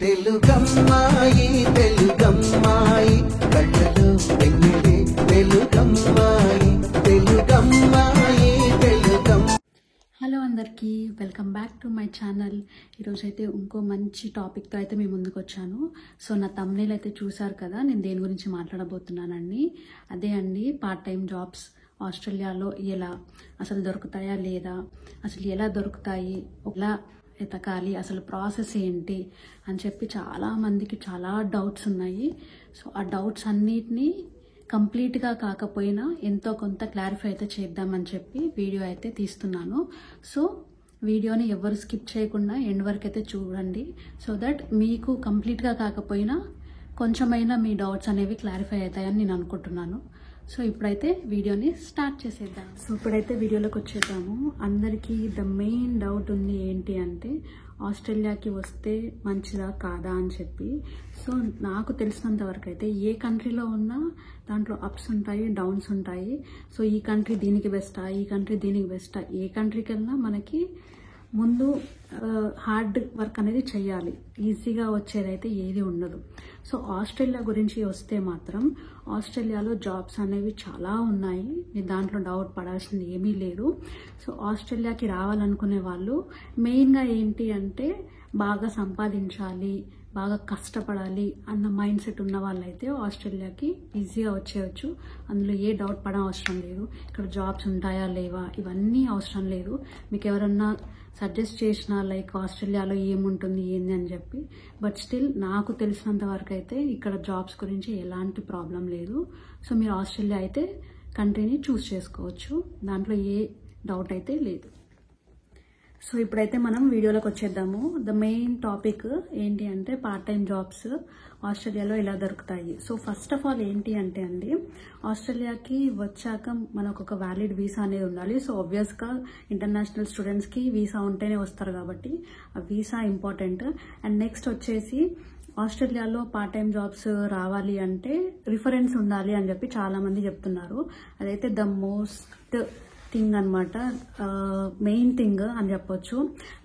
తెలుగమ్మాయి తెలుగమ్మాయి కళ్ళలో వెన్నెలే తెలుగమ్మాయి తెలుగమ్మాయి తెలుగమ్మాయి. హలో అందరికీ, welcome back to my channel. ఈరోజైతే ఇంకో మంచి టాపిక్తో అయితే మేము ముందుకు వచ్చాను. సో నా తమ్నేల్ అయితే చూసారు కదా, నేను దేని గురించి మాట్లాడబోతున్నానండి. అదే అండి, పార్ట్ టైం జాబ్స్ ఆస్ట్రేలియాలో ఎలా అసలు దొరుకుతాయా లేదా, అసలు ఎలా దొరుకుతాయి, ఎలా ఎతకాలి, అసలు ప్రాసెస్ ఏంటి అని చెప్పి చాలామందికి చాలా డౌట్స్ ఉన్నాయి. సో ఆ డౌట్స్ అన్నిటినీ కంప్లీట్గా కాకపోయినా ఎంతో కొంత క్లారిఫై అయితే చేద్దామని చెప్పి వీడియో అయితే తీస్తున్నాను. సో వీడియోని ఎవరు స్కిప్ చేయకుండా ఎండ్ వరకు అయితే చూడండి. సో దట్ మీకు కంప్లీట్గా కాకపోయినా కొంచెమైనా మీ డౌట్స్ అనేవి క్లారిఫై అవుతాయని నేను అనుకుంటున్నాను. సో ఇప్పుడైతే వీడియోని స్టార్ట్ చేసేద్దాం. సో ఇప్పుడైతే వీడియోలోకి వచ్చేద్దాము. అందరికీ ద మెయిన్ డౌట్ ఉంది ఏంటి అంటే, ఆస్ట్రేలియాకి వస్తే మంచిదా కాదా అని చెప్పి. సో నాకు తెలిసినంత వరకు అయితే ఏ కంట్రీలో ఉన్నా దాంట్లో అప్స్ ఉంటాయి, డౌన్స్ ఉంటాయి. సో ఈ కంట్రీ దీనికి బెస్టా, ఈ కంట్రీ దీనికి బెస్టా, ఏ కంట్రీకి వెళ్ళినా మనకి ముందు హార్డ్ వర్క్ అనేది చేయాలి. ఈజీగా వచ్చేదైతే ఏది ఉండదు. సో ఆస్ట్రేలియా గురించి వస్తే మాత్రం ఆస్ట్రేలియాలో జాబ్స్ అనేవి చాలా ఉన్నాయి, మీరు దాంట్లో డౌట్ పడాల్సింది ఏమీ లేదు. సో ఆస్ట్రేలియాకి రావాలనుకునే వాళ్ళు మెయిన్గా ఏంటి అంటే, బాగా సంపాదించాలి, బాగా కష్టపడాలి అన్న మైండ్ సెట్ ఉన్న వాళ్ళైతే ఆస్ట్రేలియాకి ఈజీగా వచ్చేయచ్చు. అందులో ఏ డౌట్ పడ అవసరం లేదు. ఇక్కడ జాబ్స్ ఉంటాయా లేవా ఇవన్నీ అవసరం లేదు. మీకు ఎవరన్నా సజెస్ట్ చేసిన లైక్ ఆస్ట్రేలియాలో ఏముంటుంది ఏంది అని చెప్పి, బట్ స్టిల్ నాకు తెలిసినంత వరకు అయితే ఇక్కడ జాబ్స్ గురించి ఎలాంటి ప్రాబ్లం లేదు. సో మీరు ఆస్ట్రేలియా అయితే కంట్రీని చూస్ చేసుకోవచ్చు, దాంట్లో ఏ డౌట్ అయితే లేదు. సో ఇప్పుడైతే మనం వీడియోలోకి వచ్చేద్దాము. ద మెయిన్ టాపిక్ ఏంటి అంటే, పార్ట్ టైం జాబ్స్ ఆస్ట్రేలియాలో ఎలా దొరుకుతాయి. సో ఫస్ట్ ఆఫ్ ఆల్ ఏంటి అంటే అండి, ఆస్ట్రేలియాకి వచ్చాక మనకు ఒక వ్యాలిడ్ వీసా అనేది ఉండాలి. సో ఆబ్వియస్గా ఇంటర్నేషనల్ స్టూడెంట్స్కి వీసా ఉంటేనే వస్తారు కాబట్టి ఆ వీసా ఇంపార్టెంట్. అండ్ నెక్స్ట్ వచ్చేసి ఆస్ట్రేలియాలో పార్ట్ టైం జాబ్స్ రావాలి అంటే రిఫరెన్స్ ఉండాలి అని చెప్పి చాలామంది చెప్తున్నారు. అదైతే ద మోస్ట్ థింగ్ అనమాట, మెయిన్ థింగ్ అని చెప్పొచ్చు.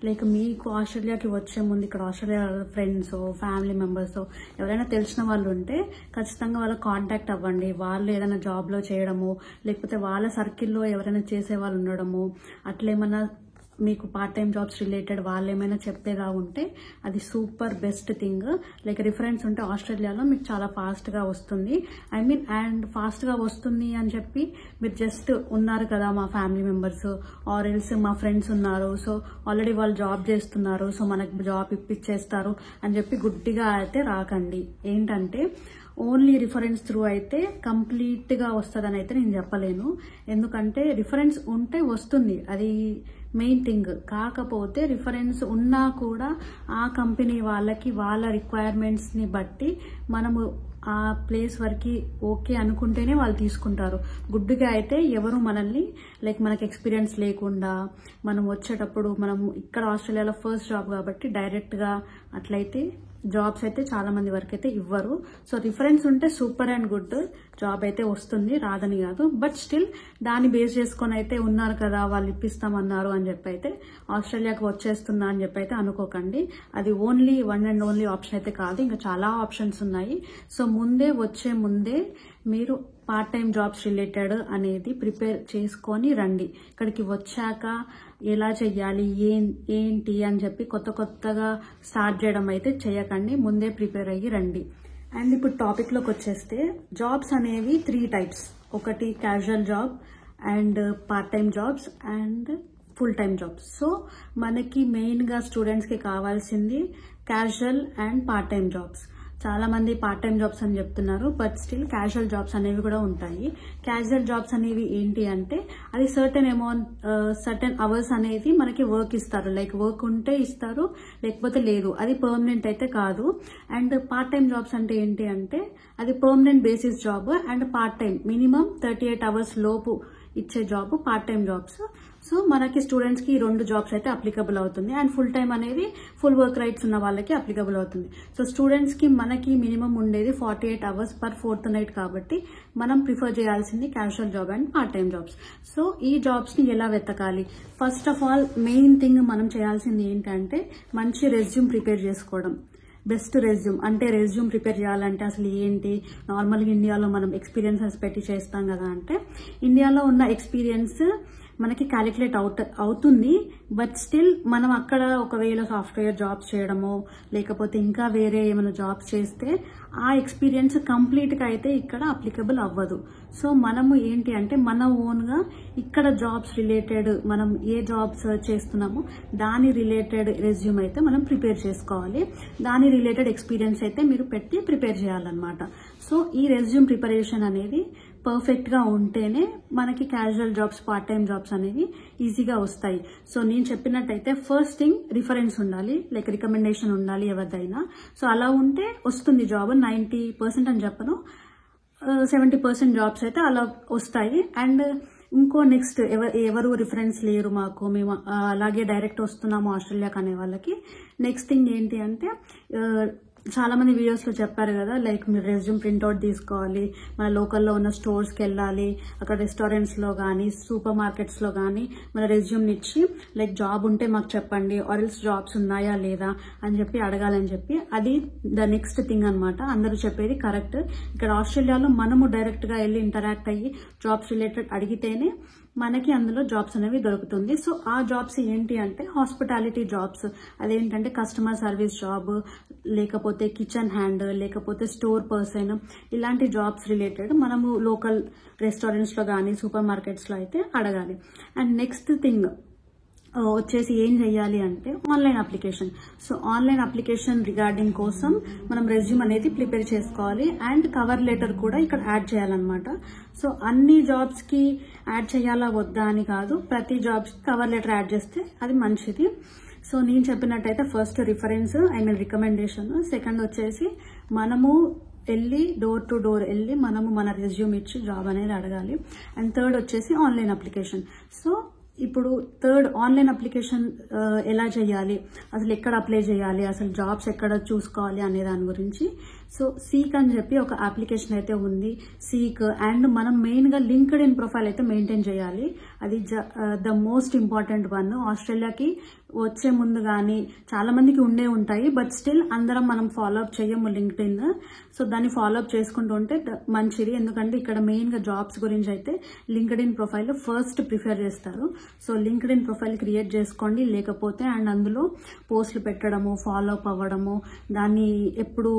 లైక్ మీకు ఆస్ట్రేలియాకి వచ్చే ముందు ఇక్కడ ఆస్ట్రేలియా ఫ్రెండ్స్, ఫ్యామిలీ మెంబర్స్ ఎవరైనా తెలిసిన వాళ్ళు ఉంటే ఖచ్చితంగా వాళ్ళకి కాంటాక్ట్ అవ్వండి. వాళ్ళు ఏదైనా జాబ్లో చేయడము, లేకపోతే వాళ్ళ సర్కిల్లో ఎవరైనా చేసే వాళ్ళు ఉండడము, అట్లేమన్నా మీకు పార్ట్ టైం జాబ్స్ రిలేటెడ్ వాళ్ళు ఏమైనా చెప్పేలా ఉంటే అది super best thing. Like reference ఉంటే ఆస్ట్రేలియాలో మీకు చాలా ఫాస్ట్గా వస్తుంది. అండ్ ఫాస్ట్గా వస్తుంది అని చెప్పి మీరు జస్ట్ ఉన్నారు కదా మా ఫ్యామిలీ మెంబర్స్ ఆర్ ఎల్స్ మా ఫ్రెండ్స్ ఉన్నారు, సో ఆల్రెడీ వాళ్ళు జాబ్ చేస్తున్నారు, సో మనకు జాబ్ ఇప్పించేస్తారు అని చెప్పి గుడ్డిగా అయితే రాకండి. ఏంటంటే ఓన్లీ రిఫరెన్స్ త్రూ అయితే కంప్లీట్గా వస్తుందని అయితే నేను చెప్పలేను. ఎందుకంటే రిఫరెన్స్ ఉంటే వస్తుంది, అది మెయిన్ థింగ్. కాకపోతే రిఫరెన్స్ ఉన్నా కూడా ఆ కంపెనీ వాళ్ళకి వాళ్ళ రిక్వైర్మెంట్స్ని బట్టి మనము ఆ ప్లేస్ వరకు ఓకే అనుకుంటేనే వాళ్ళు తీసుకుంటారు. గుడ్డుగా అయితే ఎవరు మనల్ని లైక్ మనకి ఎక్స్పీరియన్స్ లేకుండా మనం వచ్చేటప్పుడు, మనం ఇక్కడ ఆస్ట్రేలియాలో ఫస్ట్ జాబ్ కాబట్టి డైరెక్ట్గా అట్లయితే జాబ్స్ అయితే చాలా మంది వరకు అయితే ఇవ్వరు. సో రిఫరెన్స్ ఉంటే సూపర్ అండ్ గుడ్, జాబ్ అయితే వస్తుంది, రాదని కాదు. బట్ స్టిల్ దాన్ని బేస్ చేసుకొని అయితే ఉన్నారు కదా వాళ్ళు ఇప్పిస్తామన్నారు అని చెప్పి అయితే ఆస్ట్రేలియాకి వచ్చేస్తున్నా అని చెప్పి అయితే అనుకోకండి. అది only one and only option అయితే కాదు, ఇంకా చాలా ఆప్షన్స్ ఉన్నాయి. సో వచ్చే ముందే మీరు పార్ట్ టైం జాబ్స్ రిలేటెడ్ అనేది ప్రిపేర్ చేసుకొని రండి. ఇక్కడికి వచ్చాక ఎలా చెయ్యాలి ఏంటి అని చెప్పి కొత్తగా స్టార్ట్ చేయడం అయితే చేయకండి, ముందే ప్రిపేర్ అయ్యి రండి. అండ్ ఇప్పుడు టాపిక్లోకి వచ్చేస్తే, జాబ్స్ అనేవి 3 టైప్స్. ఒకటి casual job, and part time jobs, and full time jobs. So మనకి మెయిన్గా స్టూడెంట్స్కి కావాల్సింది casual and part time jobs. చాలా మంది పార్ట్ టైం జాబ్స్ అని చెప్తున్నారు, బట్ స్టిల్ క్యాజువల్ జాబ్స్ అనేవి కూడా ఉంటాయి. క్యాజువల్ జాబ్స్ అనేవి ఏంటి అంటే, అది సర్టెన్ అవర్స్ అనేది మనకి వర్క్ ఇస్తారు. లైక్ వర్క్ ఉంటే ఇస్తారు, లేకపోతే లేదు, అది పర్మనెంట్ అయితే కాదు. అండ్ పార్ట్ టైం జాబ్స్ అంటే ఏంటి అంటే, అది permanent basis job and part time minimum 38 hours లోపు ఇచ్చే job part time jobs. So మనకి స్టూడెంట్స్కి ఈ 2 జాబ్స్ అయితే అప్లికబుల్ అవుతుంది. అండ్ ఫుల్ టైం అనేది ఫుల్ వర్క్ రైట్స్ ఉన్న వాళ్ళకి అప్లికబుల్ అవుతుంది. సో స్టూడెంట్స్కి మనకి మినిమం ఉండేది 48 అవర్స్ పర్ ఫోర్త్ నైట్ కాబట్టి మనం ప్రిఫర్ చేయాల్సింది casual job and part time jobs. So ఈ జాబ్స్ని ఎలా వెతకాలి? First of all main thing మనం చేయాల్సింది ఏంటంటే మంచి రెజ్యూమ్ ప్రిపేర్ చేసుకోవడం. బెస్ట్ రెజ్యూమ్ అంటే రెజ్యూమ్ ప్రిపేర్ చేయాలంటే అసలు ఏంటి, నార్మల్గా ఇండియాలో మనం ఎక్స్పీరియన్సెస్ పెట్టి చేస్తాం కదా అంటే ఇండియాలో ఉన్న ఎక్స్పీరియన్స్ మనకి క్యాలిక్యులేట్ అవుతుంది. బట్ స్టిల్ మనం అక్కడ ఒకవేళ సాఫ్ట్వేర్ జాబ్స్ చేయడమో లేకపోతే ఇంకా వేరే ఏమైనా జాబ్స్ చేస్తే ఆ ఎక్స్పీరియన్స్ కంప్లీట్గా అయితే ఇక్కడ అప్లికబుల్ అవ్వదు. సో మనము ఏంటి అంటే మన ఓన్గా ఇక్కడ జాబ్స్ రిలేటెడ్ మనం ఏ జాబ్ సర్చ్ చేస్తున్నామో దాని రిలేటెడ్ రెజ్యూమ్ అయితే మనం ప్రిపేర్ చేసుకోవాలి. దాని రిలేటెడ్ ఎక్స్పీరియన్స్ అయితే మీరు పెట్టి ప్రిపేర్ చేయాలన్నమాట. సో ఈ రెజ్యూమ్ ప్రిపరేషన్ అనేది పర్ఫెక్ట్గా ఉంటేనే మనకి casual jobs, part time jobs అనేవి ఈజీగా వస్తాయి. సో నేను చెప్పినట్టయితే ఫస్ట్ థింగ్ రిఫరెన్స్ ఉండాలి, లైక్ రికమెండేషన్ ఉండాలి ఎవరిదైనా. సో అలా ఉంటే వస్తుంది జాబ్. 90% అని చెప్పను, 70% జాబ్స్ అయితే అలా వస్తాయి. అండ్ ఇంకో నెక్స్ట్ ఎవరు రిఫరెన్స్ లేరు మాకు, మేము అలాగే డైరెక్ట్ వస్తున్నాము ఆస్ట్రేలియాకి అనే వాళ్ళకి నెక్స్ట్ థింగ్ ఏంటి అంటే చాలా మంది వీడియోస్లో చెప్పారు కదా, లైక్ మీరు రెజ్యూమ్ ప్రింట్అవుట్ తీసుకోవాలి, మన లోకల్లో ఉన్న స్టోర్స్కి వెళ్ళాలి, అక్కడ రెస్టారెంట్స్లో కానీ సూపర్ మార్కెట్స్లో కానీ మన రెజ్యూమ్ని ఇచ్చి లైక్ జాబ్ ఉంటే మాకు చెప్పండి, ఆర్ఎల్స్ జాబ్స్ ఉన్నాయా లేదా అని చెప్పి అడగాలని చెప్పి. అది ద నెక్స్ట్ థింగ్ అనమాట. అందరూ చెప్పేది కరెక్ట్. ఇక్కడ ఆస్ట్రేలియాలో మనము డైరెక్ట్గా వెళ్ళి ఇంటరాక్ట్ అయ్యి జాబ్స్ రిలేటెడ్ అడిగితేనే మనకి అందులో జాబ్స్ అనేవి దొరుకుతుంది. సో ఆ జాబ్స్ ఏంటి అంటే హాస్పిటాలిటీ జాబ్స్, అదేంటంటే కస్టమర్ సర్వీస్ జాబ్, లేకపోతే కిచెన్ హ్యాండ్, లేకపోతే స్టోర్ పర్సన్, ఇలాంటి జాబ్స్ రిలేటెడ్ మనము లోకల్ రెస్టారెంట్స్లో కానీ సూపర్ మార్కెట్స్లో అయితే అడగాలి. అండ్ నెక్స్ట్ థింగ్ వచ్చేసి ఏం చెయ్యాలి అంటే online application. So online application regarding కోసం మనం రెజ్యూమ్ అనేది ప్రిపేర్ చేసుకోవాలి. అండ్ కవర్ లెటర్ కూడా ఇక్కడ యాడ్ చేయాలన్నమాట. సో అన్ని జాబ్స్కి యాడ్ చేయాలా వద్దా అని కాదు, ప్రతి జాబ్స్కి కవర్ లెటర్ యాడ్ చేస్తే అది మంచిది. సో నేను చెప్పినట్టయితే ఫస్ట్ రిఫరెన్స్, రికమెండేషన్. సెకండ్ వచ్చేసి మనము వెళ్ళి డోర్ టు డోర్ వెళ్ళి మనము మన రెజ్యూమ్ ఇచ్చి జాబ్ అనేది అడగాలి. అండ్ థర్డ్ వచ్చేసి ఆన్లైన్ అప్లికేషన్. సో ఇప్పుడు థర్డ్ ఆన్లైన్ అప్లికేషన్ ఎలా చేయాలి, అసలు ఎక్కడ అప్లై చేయాలి, అసలు జాబ్స్ ఎక్కడ చూసుకోవాలి అనే దాని గురించి. సో సీక్ అని చెప్పి ఒక అప్లికేషన్ అయితే ఉంది, సీక్. అండ్ మనం మెయిన్గా లింక్డ్ ఇన్ ప్రొఫైల్ అయితే మెయింటైన్ చేయాలి. అది ద మోస్ట్ ఇంపార్టెంట్ వన్. ఆస్ట్రేలియాకి వచ్చే ముందు కానీ చాలా మందికి ఉండే ఉంటాయి, బట్ స్టిల్ అందరం మనం ఫాలో అప్ చేయము లింక్డ్ ఇన్. సో దాన్ని ఫాలో అప్ చేసుకుంటూ ఉంటే మంచిది. ఎందుకంటే ఇక్కడ మెయిన్గా జాబ్స్ గురించి అయితే LinkedIn profile first prefer చేస్తారు. So LinkedIn profile create చేసుకోండి. లేకపోతే అండ్ అందులో పోస్టులు పెట్టడము, ఫాలో అప్ అవ్వడము, దాన్ని ఎప్పుడు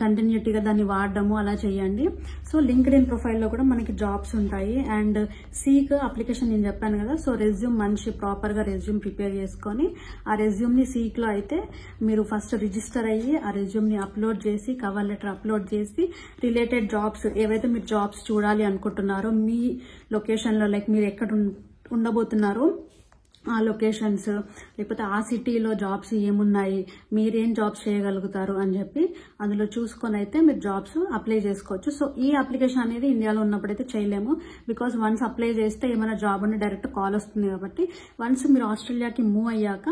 కంటిన్యూటీగా దాన్ని వాడడము అలా చేయండి. సో లింక్డ్ ఇన్ ప్రొఫైల్లో కూడా మనకి జాబ్స్ ఉంటాయి. అండ్ సీక్ అప్లికేషన్ నేను చెప్పాను కదా, సో రెజ్యూమ్ మంచి ప్రాపర్గా రెజ్యూమ్ ప్రిపేర్ చేసుకొని ఆ రెజ్యూమ్ని సీక్లో అయితే మీరు ఫస్ట్ రిజిస్టర్ అయ్యి ఆ రెజ్యూమ్ని అప్లోడ్ చేసి కవర్ లెటర్ అప్లోడ్ చేసి రిలేటెడ్ జాబ్స్ ఏవైతే మీరు జాబ్స్ చూడాలి అనుకుంటున్నారో మీ లొకేషన్లో, లైక్ మీరు ఎక్కడ ఉండబోతున్నారో ఆ లొకేషన్స్, లేకపోతే ఆ సిటీలో జాబ్స్ ఏమున్నాయి, మీరేం జాబ్స్ చేయగలుగుతారు అని చెప్పి అందులో చూసుకొని అయితే మీరు జాబ్స్ అప్లై చేసుకోవచ్చు. సో ఈ అప్లికేషన్ అనేది ఇండియాలో ఉన్నప్పుడైతే చేయలేము, బికాస్ వన్స్ అప్లై చేస్తే ఏమైనా జాబ్ అని డైరెక్ట్ కాల్ వస్తుంది. కాబట్టి వన్స్ మీరు ఆస్ట్రేలియాకి మూవ్ అయ్యాక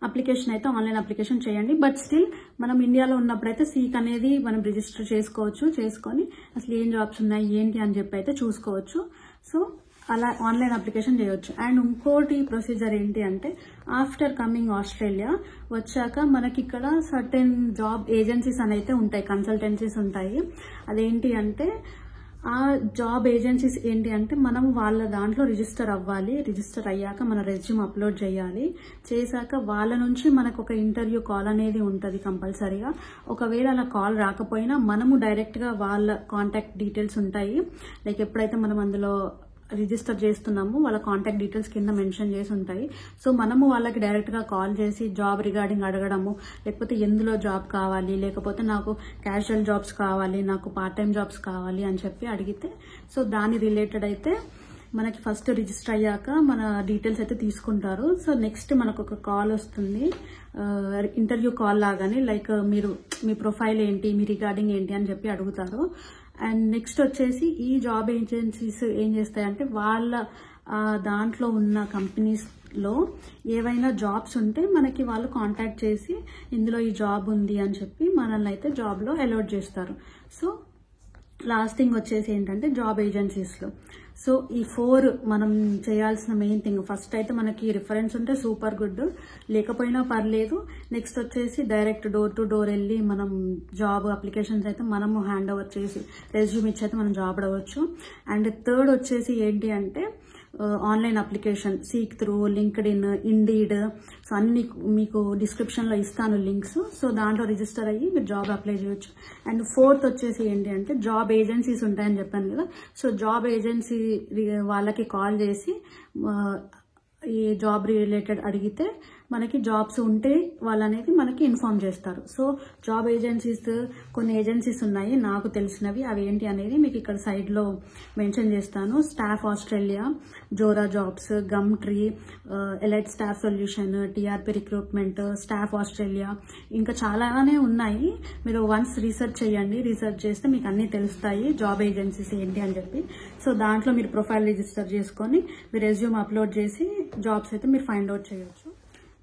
అప్లికేషన్ అయితే ఆన్లైన్ అప్లికేషన్ చేయండి. బట్ స్టిల్ మనం ఇండియాలో ఉన్నప్పుడైతే సీక్ అనేది మనం రిజిస్టర్ చేసుకోవచ్చు, చేసుకొని అసలు ఏం జాబ్స్ ఉన్నాయి ఏంటి అని చెప్పి అయితే చూసుకోవచ్చు. సో అలా ఆన్లైన్ అప్లికేషన్ చేయొచ్చు. అండ్ ఇంకోటి ప్రొసీజర్ ఏంటి అంటే ఆఫ్టర్ కమింగ్ ఆస్ట్రేలియా వచ్చాక మనకి ఇక్కడ సర్టెన్ జాబ్ ఏజెన్సీస్ అని అయితే ఉంటాయి, కన్సల్టెన్సీస్ ఉంటాయి. అదేంటి అంటే ఆ జాబ్ ఏజెన్సీస్ ఏంటి అంటే మనం వాళ్ళ దాంట్లో రిజిస్టర్ అవ్వాలి. రిజిస్టర్ అయ్యాక మన రెజ్యూమ్ అప్లోడ్ చేయాలి. చేశాక వాళ్ళ నుంచి మనకు ఒక ఇంటర్వ్యూ కాల్ అనేది ఉంటుంది కంపల్సరీగా. ఒకవేళ అలా కాల్ రాకపోయినా మనము డైరెక్ట్గా వాళ్ళ కాంటాక్ట్ డీటెయిల్స్ ఉంటాయి, లైక్ ఎప్పుడైతే మనం అందులో రిజిస్టర్ చేస్తున్నాము వాళ్ళ కాంటాక్ట్ డీటెయిల్స్ కింద మెన్షన్ చేసి ఉంటాయి. సో మనము వాళ్ళకి డైరెక్ట్గా కాల్ చేసి జాబ్ రిగార్డింగ్ అడగడము, లేకపోతే ఎందులో జాబ్ కావాలి, లేకపోతే నాకు క్యాజువల్ జాబ్స్ కావాలి, నాకు పార్ట్ టైం జాబ్స్ కావాలి అని చెప్పి అడిగితే సో దాని రిలేటెడ్ అయితే మనకి ఫస్ట్ రిజిస్టర్ అయ్యాక మన డీటెయిల్స్ అయితే తీసుకుంటారు. సో నెక్స్ట్ మనకు ఒక కాల్ వస్తుంది, ఇంటర్వ్యూ కాల్ లాగానే, లైక్ మీరు మీ ప్రొఫైల్ ఏంటి, మీ రిగార్డింగ్ ఏంటి అని చెప్పి అడుగుతారు. అండ్ నెక్స్ట్ వచ్చేసి ఈ జాబ్ ఏజెన్సీస్ ఏం చేస్తాయంటే వాళ్ళ దాంట్లో ఉన్న కంపెనీస్లో ఏవైనా జాబ్స్ ఉంటే మనకి వాళ్ళు కాంటాక్ట్ చేసి ఇందులో ఈ జాబ్ ఉంది అని చెప్పి మనల్ని అయితే జాబ్లో అలాట్ చేస్తారు. సో లాస్ట్ థింగ్ వచ్చేసి ఏంటంటే జాబ్ ఏజెన్సీస్లో. సో ఈ 4 మనం చేయాల్సిన మెయిన్ థింగ్. ఫస్ట్ అయితే మనకి రిఫరెన్స్ ఉంటే సూపర్ గుడ్, లేకపోయినా పర్లేదు. నెక్స్ట్ వచ్చేసి డైరెక్ట్ డోర్ టు డోర్ వెళ్ళి మనం జాబ్ అప్లికేషన్స్ అయితే మనము హ్యాండ్ ఓవర్ చేసి రెజ్యూమ్ ఇచ్చి అయితే మనం జాబ్ అడవచ్చు. అండ్ థర్డ్ వచ్చేసి ఏంటి అంటే online application, seek through, LinkedIn, indeed. So అన్ని మీకు డిస్క్రిప్షన్లో ఇస్తాను లింక్స్. సో దాంట్లో రిజిస్టర్ అయ్యి మీరు జాబ్ అప్లై చేయొచ్చు. అండ్ ఫోర్త్ వచ్చేసి ఏంటి అంటే జాబ్ ఏజెన్సీస్ ఉంటాయని చెప్పాను కదా. సో జాబ్ ఏజెన్సీ వాళ్ళకి కాల్ చేసి ఈ జాబ్ రిలేటెడ్ అడిగితే మనకి జాబ్స్ ఉంటే వాళ్ళు అనేది మనకి ఇన్ఫార్మ్ చేస్తారు. సో జాబ్ ఏజెన్సీస్ కొన్ని ఏజెన్సీస్ ఉన్నాయి నాకు తెలిసినవి, అవి ఏంటి అనేది మీకు ఇక్కడ సైడ్లో మెన్షన్ చేస్తాను. Staff Australia, Jora jobs, Gumtree, elite staff solution, TRP recruitment, staff Australia, ఇంకా చాలానే ఉన్నాయి. మీరు వన్స్ రీసెర్చ్ చేయండి. రీసెర్చ్ చేస్తే మీకు అన్నీ తెలుస్తాయి జాబ్ ఏజెన్సీస్ ఏంటి అని చెప్పి. సో దాంట్లో మీరు ప్రొఫైల్ రిజిస్టర్ చేసుకొని మీరు రెజ్యూమ్ అప్లోడ్ చేసి జాబ్స్ అయితే మీరు ఫైండ్ అవుట్ చేయొచ్చు.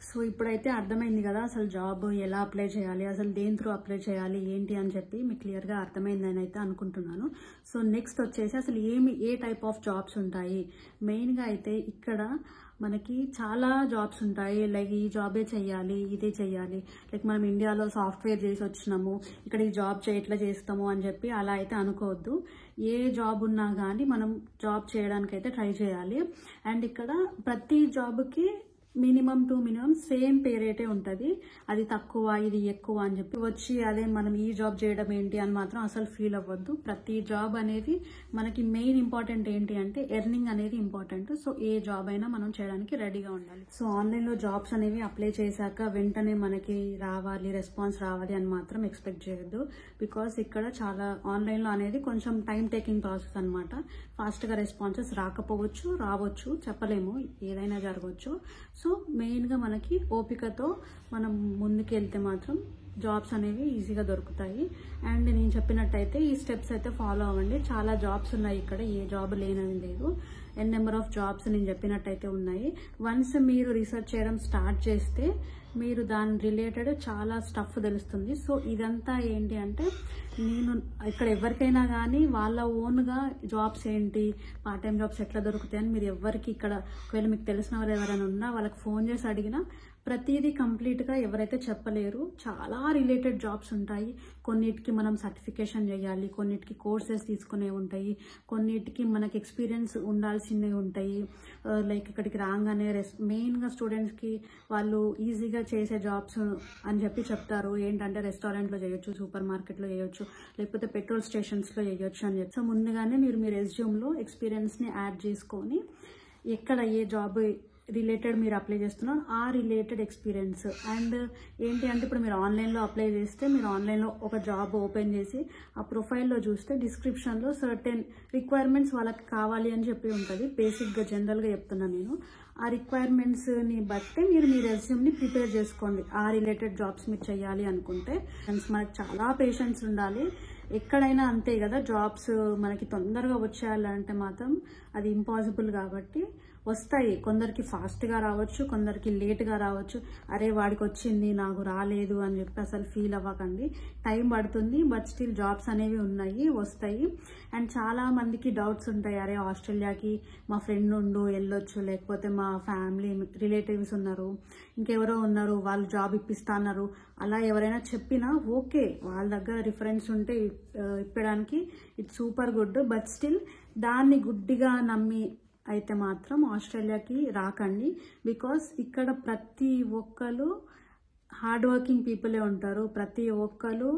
సో ఇప్పుడైతే అర్థమైంది కదా అసలు జాబ్ ఎలా అప్లై చేయాలి, అసలు దేని త్రూ అప్లై చేయాలి ఏంటి అని చెప్పి మీకు క్లియర్గా అర్థమైందని అయితే అనుకుంటున్నాను. సో నెక్స్ట్ వచ్చేసి అసలు ఏ టైప్ ఆఫ్ జాబ్స్ ఉంటాయి. మెయిన్గా అయితే ఇక్కడ మనకి చాలా జాబ్స్ ఉంటాయి. లైక్ ఈ జాబే చెయ్యాలి, ఇదే చెయ్యాలి. లైక్ మనం ఇండియాలో సాఫ్ట్వేర్ చేసి వచ్చినాము, ఇక్కడ ఈ జాబ్ ఎట్లా చేస్తాము అని చెప్పి అలా అయితే అనుకోవద్దు. ఏ జాబ్ ఉన్నా కానీ మనం జాబ్ చేయడానికి అయితే ట్రై చేయాలి. అండ్ ఇక్కడ ప్రతి జాబ్కి minimum to minimum same pay రేటే ఉంటుంది. అది తక్కువ ఇది ఎక్కువ అని చెప్పి వచ్చి అదే మనం ఈ జాబ్ చేయడం ఏంటి అని మాత్రం అసలు ఫీల్ అవ్వద్దు. ప్రతి జాబ్ అనేది మనకి మెయిన్ ఇంపార్టెంట్ ఏంటి అంటే ఎర్నింగ్ అనేది ఇంపార్టెంట్. సో ఏ జాబ్ అయినా మనం చేయడానికి రెడీగా ఉండాలి. సో ఆన్లైన్లో జాబ్స్ అనేవి అప్లై చేశాక వెంటనే మనకి రావాలి, రెస్పాన్స్ రావాలి అని మాత్రం ఎక్స్పెక్ట్ చేయొద్దు. బికాస్ ఇక్కడ చాలా ఆన్లైన్లో అనేది కొంచెం టైం టేకింగ్ ప్రాసెస్ అనమాట. ఫాస్ట్గా రెస్పాన్సెస్ రాకపోవచ్చు, రావచ్చు, చెప్పలేము, ఏదైనా జరగవచ్చు. సో మెయిన్గా మనకి ఓపికతో మనం ముందుకు వెళ్తే మాత్రం జాబ్స్ అనేవి ఈజీగా దొరుకుతాయి. అండ్ నేను చెప్పినట్టయితే ఈ స్టెప్స్ అయితే ఫాలో అవ్వండి. చాలా జాబ్స్ ఉన్నాయి ఇక్కడ, ఏ జాబ్ లేనని లేదు. ఎన్ నెంబర్ ఆఫ్ జాబ్స్ నేను చెప్పినట్టయితే ఉన్నాయి. వన్స్ మీరు రీసెర్చ్ చేయడం స్టార్ట్ చేస్తే మీరు దాని రిలేటెడ్ చాలా స్టఫ్ తెలుస్తుంది. సో ఇదంతా ఏంటి అంటే నేను ఇక్కడ ఎవరికైనా కానీ వాళ్ళ ఓన్గా జాబ్స్ ఏంటి, పార్ట్ టైం జాబ్స్ ఎట్లా దొరుకుతాయని మీరు ఎవరికి ఇక్కడ ఒకవేళ మీకు తెలిసిన వారు ఎవరైనా ఉన్నా వాళ్ళకి ఫోన్ చేసి అడిగినా ప్రతిదీ కంప్లీట్గా ఎవరైతే చెప్పలేరు. చాలా రిలేటెడ్ జాబ్స్ ఉంటాయి. కొన్నిటికి మనం సర్టిఫికేషన్ చేయాలి, కొన్నిటికి కోర్సెస్ తీసుకునే ఉంటాయి, కొన్నిటికి మనకి ఎక్స్పీరియన్స్ ఉండాల్సినవి ఉంటాయి. లైక్ ఇక్కడికి రాగానే మెయిన్గా స్టూడెంట్స్కి వాళ్ళు ఈజీగా చేసే జాబ్స్ అని చెప్పి చెప్తారు. ఏంటంటే రెస్టారెంట్లో చేయొచ్చు, సూపర్ మార్కెట్లో చేయొచ్చు, లేకపోతే పెట్రోల్ స్టేషన్స్లో చేయొచ్చు అని చెప్పి. సో ముందుగానే మీరు మీ రెజ్యూమ్లో ఎక్స్పీరియన్స్ని యాడ్ చేసుకొని ఎక్కడ ఏ జాబ్ రిలేటెడ్ మీరు అప్లై చేస్తున్నారు ఆ రిలేటెడ్ ఎక్స్పీరియన్స్. అండ్ ఏంటి అంటే ఇప్పుడు మీరు ఆన్లైన్లో అప్లై చేస్తే మీరు ఆన్లైన్లో ఒక జాబ్ ఓపెన్ చేసి ఆ ప్రొఫైల్లో చూస్తే డిస్క్రిప్షన్లో సర్టెన్ రిక్వైర్మెంట్స్ వాళ్ళకి కావాలి అని చెప్పి ఉంటుంది. బేసిక్గా జనరల్గా చెప్తున్నాను నేను. ఆ రిక్వైర్మెంట్స్ని బట్టి మీరు మీ రెజ్యూమ్ని ప్రిపేర్ చేసుకోండి. ఆ రిలేటెడ్ జాబ్స్ మీరు చేయాలి అనుకుంటే. మనకు చాలా పేషెన్స్ ఉండాలి. ఎక్కడైనా అంతే కదా, జాబ్స్ మనకి తొందరగా వచ్చేయాలంటే మాత్రం అది ఇంపాసిబుల్. కాబట్టి వస్తాయి, కొందరికి ఫాస్ట్గా రావచ్చు, కొందరికి లేట్గా రావచ్చు. అరే వాడికి వచ్చింది నాకు రాలేదు అని చెప్పి అసలు ఫీల్ అవ్వకండి. టైం పడుతుంది, బట్ స్టిల్ జాబ్స్ అనేవి ఉన్నాయి, వస్తాయి. అండ్ చాలా మందికి డౌట్స్ ఉంటాయి, అరే ఆస్ట్రేలియాకి మా ఫ్రెండ్ ఉండు వెళ్ళొచ్చు, లేకపోతే మా ఫ్యామిలీ రిలేటివ్స్ ఉన్నారు, ఇంకెవరో ఉన్నారు వాళ్ళు జాబ్ ఇప్పిస్తా అన్నారు. అలా ఎవరైనా చెప్పినా ఓకే, వాళ్ళ దగ్గర రిఫరెన్స్ ఉంటే ఇప్పడానికి it's super good. But still దాన్ని గుడ్డిగా నమ్మి అయితే మాత్రం ఆస్ట్రేలియాకి రాకండి. బికాస్ ఇక్కడ ప్రతి ఒక్కరు హార్డ్ వర్కింగ్ పీపులే ఉంటారు. ప్రతి ఒక్కరు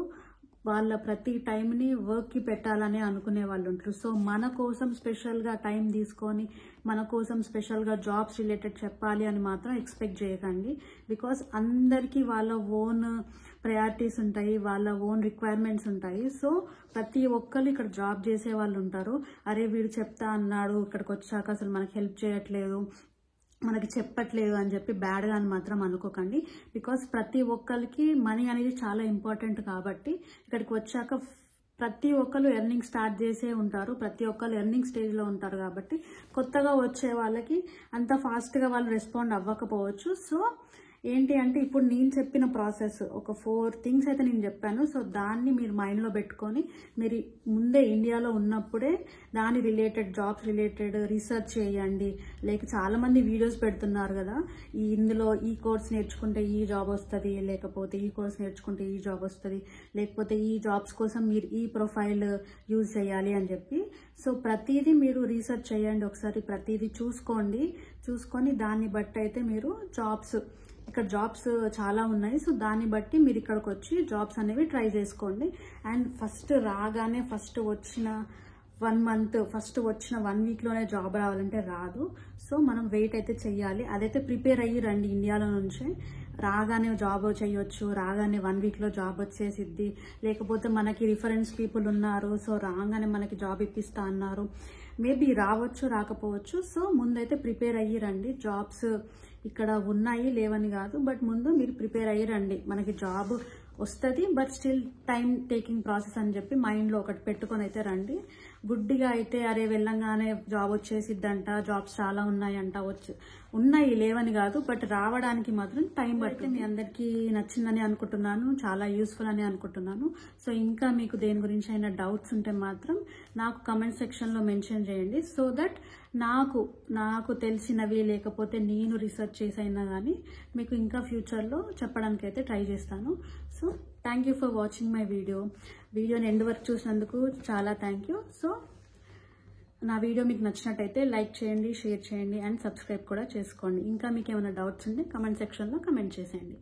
వాళ్ళ ప్రతి టైంని వర్క్కి పెట్టాలని అనుకునే వాళ్ళు ఉంటారు. సో మన కోసం స్పెషల్గా టైం తీసుకొని మన కోసం స్పెషల్గా జాబ్స్ రిలేటెడ్ చెప్పాలి అని మాత్రం ఎక్స్పెక్ట్ చేయకండి. బికాస్ అందరికీ వాళ్ళ ఓన్ ప్రయారిటీస్ ఉంటాయి, వాళ్ళ ఓన్ రిక్వైర్మెంట్స్ ఉంటాయి. సో ప్రతి ఒక్కరు ఇక్కడ జాబ్ చేసే వాళ్ళు ఉంటారు. అరే వీడు చెప్తా అన్నాడు, ఇక్కడికి వచ్చాక అసలు మనకి హెల్ప్ చేయట్లేదు, మనకి చెప్పట్లేదు అని చెప్పి బ్యాడ్గా అని మాత్రం అనుకోకండి. బికాస్ ప్రతి ఒక్కరికి మనీ అనేది చాలా ఇంపార్టెంట్. కాబట్టి ఇక్కడికి వచ్చాక ప్రతి ఒక్కరు ఎర్నింగ్ స్టార్ట్ చేసే ఉంటారు, ప్రతి ఒక్కరు ఎర్నింగ్ స్టేజ్లో ఉంటారు. కాబట్టి కొత్తగా వచ్చే వాళ్ళకి అంత ఫాస్ట్గా వాళ్ళు రెస్పాండ్ అవ్వకపోవచ్చు. సో ఏంటి అంటే ఇప్పుడు నేను చెప్పిన ప్రాసెస్ ఒక 4 థింగ్స్ అయితే నేను చెప్పాను. సో దాన్ని మీరు మైండ్లో పెట్టుకొని మీరు ముందే ఇండియాలో ఉన్నప్పుడే దాని రిలేటెడ్ జాబ్స్ రిలేటెడ్ రీసెర్చ్ చేయండి. లేక చాలామంది వీడియోస్ పెడుతున్నారు కదా, ఇందులో ఈ కోర్స్ నేర్చుకుంటే ఈ జాబ్ వస్తుంది, లేకపోతే ఈ కోర్స్ నేర్చుకుంటే ఈ జాబ్ వస్తుంది, లేకపోతే ఈ జాబ్స్ కోసం మీరు ఈ ప్రొఫైల్ యూజ్ చేయాలి అని చెప్పి. సో ప్రతిదీ మీరు రీసెర్చ్ చేయండి, ఒకసారి ప్రతిదీ చూసుకొని దాన్ని బట్టి అయితే మీరు ఇక్కడ జాబ్స్ చాలా ఉన్నాయి. సో దాన్ని బట్టి మీరు ఇక్కడికి వచ్చి జాబ్స్ అనేవి ట్రై చేసుకోండి. అండ్ ఫస్ట్ రాగానే ఫస్ట్ వచ్చిన 1 వీక్లోనే జాబ్ రావాలంటే రాదు. సో మనం వెయిట్ అయితే చెయ్యాలి. అదైతే ప్రిపేర్ అయ్యి రండి. ఇండియాలో నుంచే రాగానే జాబ్ చేయొచ్చు, రాగానే 1 వీక్లో జాబ్ వచ్చేసిద్ది, లేకపోతే మనకి రిఫరెన్స్ పీపుల్ ఉన్నారు, సో రాగానే మనకి జాబ్ ఇప్పిస్తా అన్నారు. మేబీ రావచ్చు, రాకపోవచ్చు. సో ముందైతే ప్రిపేర్ అయ్యి రండి. జాబ్స్ ఇక్కడ ఉన్నాయి లేవని కాదు, బట్ ముందు మీరు ప్రిపేర్ అయ్యి రండి. మనకి జాబ్ వస్తుంది, but still time taking process అని చెప్పి మైండ్లో ఒకటి పెట్టుకొని అయితే రండి. గుడ్డిగా అయితే అరే వెళ్ళంగానే జాబ్ వచ్చేసిద్దంట, జాబ్స్ చాలా ఉన్నాయంట, ఉన్నాయి లేవని కాదు, బట్ రావడానికి మాత్రం టైం పడుతుంది. మీ అందరికీ నచ్చిందని అనుకుంటున్నాను, చాలా యూస్ఫుల్ అని అనుకుంటున్నాను. సో ఇంకా మీకు దేని గురించి అయినా డౌట్స్ ఉంటే మాత్రం నాకు కమెంట్ సెక్షన్లో మెన్షన్ చేయండి. సో దట్ నాకు తెలిసినవి లేకపోతే నేను రీసెర్చ్ చేసైనా కానీ మీకు ఇంకా ఫ్యూచర్లో చెప్పడానికి అయితే ట్రై చేస్తాను. So thank you for watching my వీడియోని ఎండ్ వరకు చూసినందుకు చాలా థ్యాంక్ యూ. సో నా వీడియో మీకు నచ్చినట్టయితే లైక్ చేయండి, షేర్ చేయండి అండ్ సబ్స్క్రైబ్ కూడా చేసుకోండి. ఇంకా మీకు ఏమైనా డౌట్స్ ఉంటే కమెంట్ సెక్షన్లో కమెంట్ చేసేయండి.